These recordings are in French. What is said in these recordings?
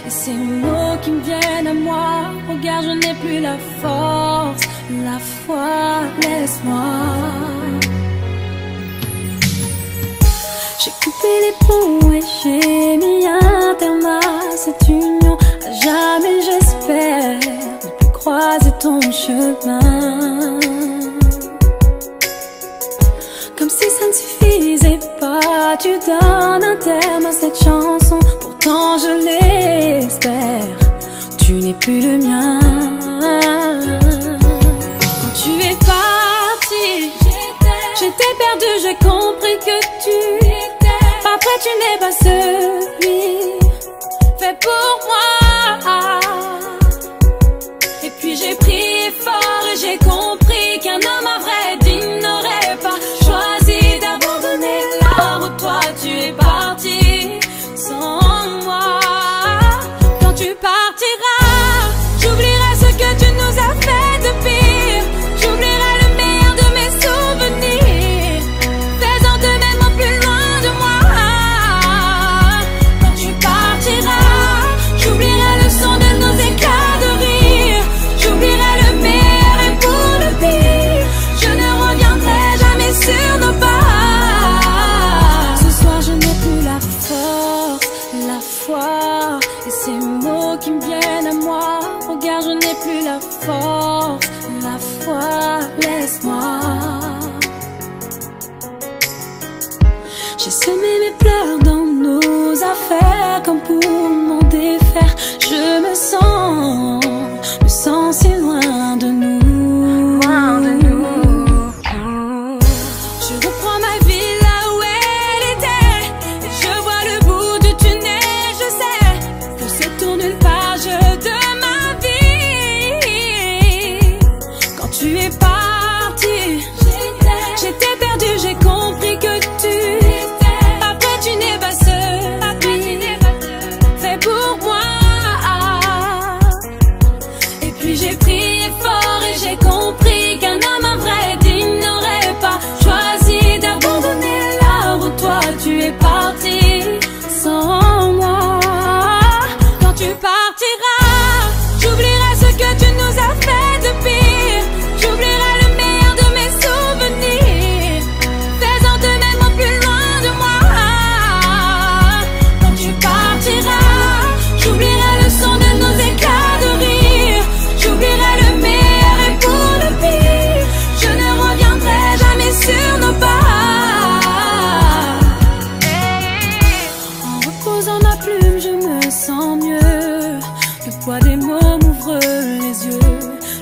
Et ces mots qui me viennent à moi, regarde, je n'ai plus la force, la foi, laisse-moi. J'ai coupé les ponts et j'ai mis un terme à cette union. À jamais j'espère ne plus croiser ton chemin. Comme si ça ne suffisait pas, tu donnes un terme à cette chanson. Pourtant je l'espère, tu n'es plus le mien. Quand tu es parti, j'étais perdue, j'ai compris que tu après tu n'es pas celui fait pour moi. Et puis j'ai prié fort et j'ai compris qu'un homme à vrai digne n'aurait pas choisi d'abandonner là où toi tu es parti sans moi. Quand tu partiras, j'oublierai ce que tu nous as fait de pire. J'oublierai le meilleur de mes souvenirs, faisant de même au plus loin de moi. Quand tu partiras, j'oublierai le son de nos éclats de rire. J'oublierai le meilleur et pour le pire, je ne reviendrai jamais sur nos pas. Ce soir je n'ai plus la force, la foi, et ces mots qui me viennent à moi. Regarde, je n'ai plus la force, la foi, laisse-moi. J'ai semé mes pleurs dans nos affaires, comme pour m'en défaire. Je me sens si loin de nous, loin de nous. Je reprends ma vie là où elle était, et je vois le bout du tunnel. Je sais que c'est tourne une page de ma vie. Quand tu es parti, j'étais perdue, j'ai compris que tu après tu n'es pas celui fait pour moi. Et puis j'ai prié fort et j'ai compris qu'un homme à vrai digne n'aurait pas choisi d'abandonner là où toi tu es parti sans moi. Quand tu partiras, j'oublierai ce que tu nous as fait de pire. J'oublierai le meilleur de mes souvenirs, faisant de même au plus loin de moi. Quand tu partiras, j'oublierai le son de nos éclats de rire. J'oublierai le meilleur et pour le pire, je ne reviendrai jamais sur nos pas. En reposant ma plume, je me sens mieux. Le poids des mots m'ouvre les yeux.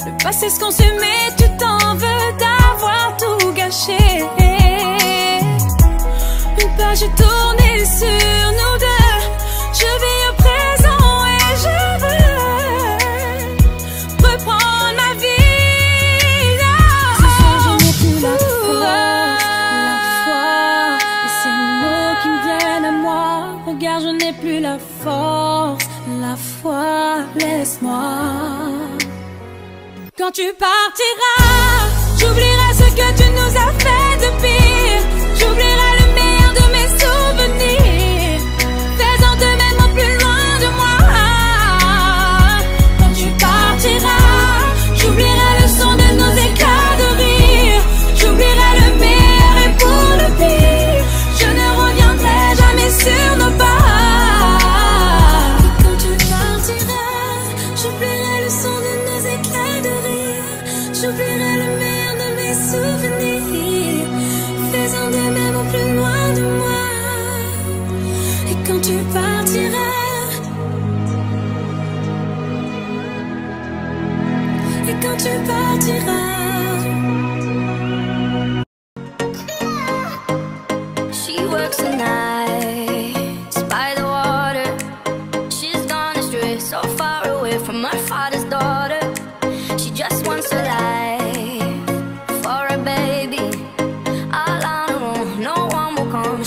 Le passé se consumait, tu t'en veux d'avoir tout gâché. Une page est tournée sur nous deux. Je vis au présent et je veux reprendre ma vie. Ce soir je n'ai plus la foi, et ces mots qui me viennent à moi. Regarde, je n'ai plus la force, la foi, laisse-moi. Quand tu partiras, j'oublierai ce que tu nous as fait de pire. J'oublierai le meilleur de mes souvenirs, faisant de même au plus loin de moi. Quand tu partiras, j'oublierai le son de nos éclats de rire. J'oublierai le meilleur et pour le pire, je ne reviendrai jamais sur nos pas. Et quand tu partiras, j'oublierai le son de nos éclats de rire. J'oublierai le meilleur de mes souvenirs, faisant de même au plus loin de moi. Et quand tu partiras, et quand tu partiras. She works the nights by the water. She's gone astray, so far away from her father's daughter. She just wants a life for a baby. All on her own, no one will come.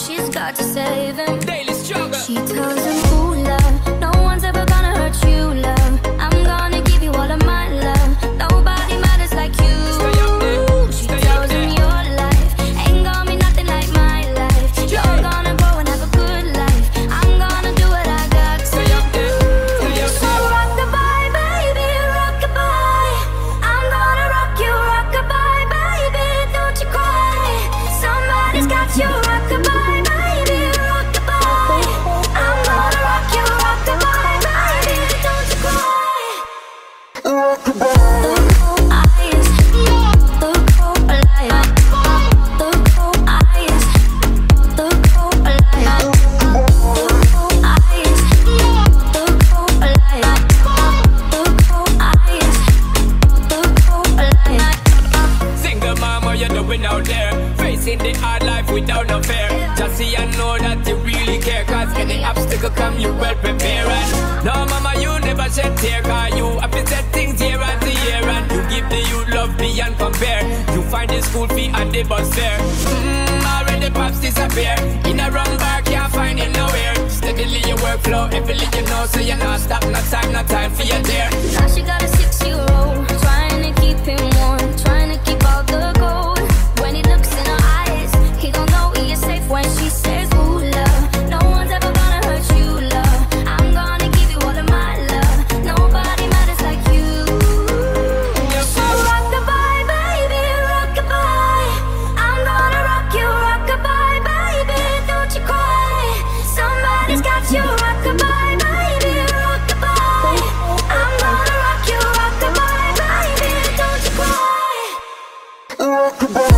facing the hard life without no fear. Just see and know that you really care, cause any obstacle come you well prepare. And no mama, you never shed tear, cause you have to set things year after year. And you give the youth love beyond compare. You find the school fee and the bus fare. Already pops disappear. In a wrong bar, can't find it nowhere. Steadily your workflow, everything you know, so you're not stop, no time for your dear. Now she got a 6-year-old, trying to keep him warm, trying to keep all the gold. When he looks in her eyes, he don't know he is safe when she says, ooh, love, no one's ever gonna hurt you, love. I'm gonna give you all of my love. Nobody matters like you. So rock-a-bye, baby, rock-a-bye. I'm gonna rock you, rock-a-bye, baby, don't you cry. Somebody's got you, rock-a-bye, baby, rock-a-bye. I'm gonna rock you, rock-a-bye, baby, don't you cry. Rock-a-bye.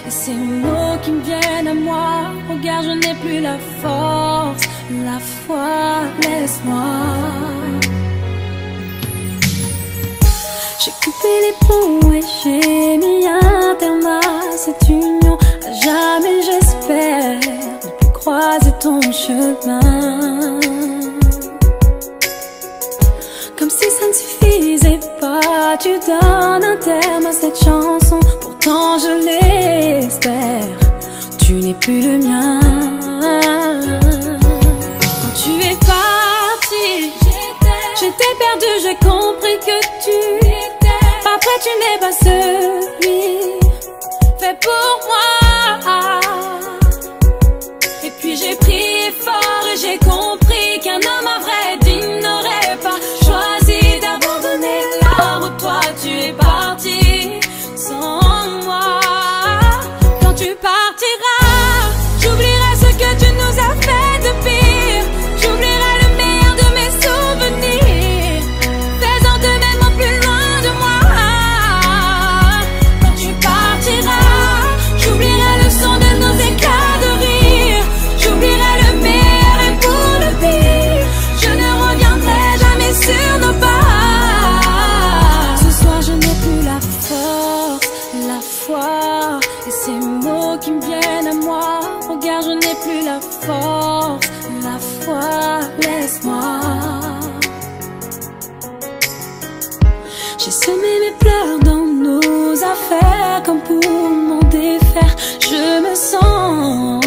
Et ces mots qui me viennent à moi, regarde, je n'ai plus la force, la foi, laisse-moi. J'ai coupé les ponts et j'ai mis un terme à cette union. À jamais j'espère ne plus croiser ton chemin. Comme si ça ne suffisait pas, tu donnes un terme à cette chanson. Pourtant je l'espère, tu n'es plus le mien. Quand tu es parti, j'étais perdue, j'ai compris que tu après tu n'es pas celui fait pour moi. Et puis j'ai prié fort et j'ai compris qu'un homme à vrai digne n'aurait pas choisi d'abandonner là où toi tu es parti sans moi. Quand tu partiras, j'oublierai ce que tu nous as fait de pire. J'oublierai le meilleur de mes souvenirs, faisant de même au plus loin de moi. Quand tu partiras, j'oublierai le son de nos éclats de rire. J'oublierai le meilleur et pour le pire, je ne reviendrai jamais sur nos pas. Ce soir je n'ai plus la force, la foi, et ces mots qui me viennent à moi. Regarde, je n'ai plus la force, la foi, laisse-moi. J'ai semé mes pleurs dans nos affaires, comme pour m'en défaire. Je me sens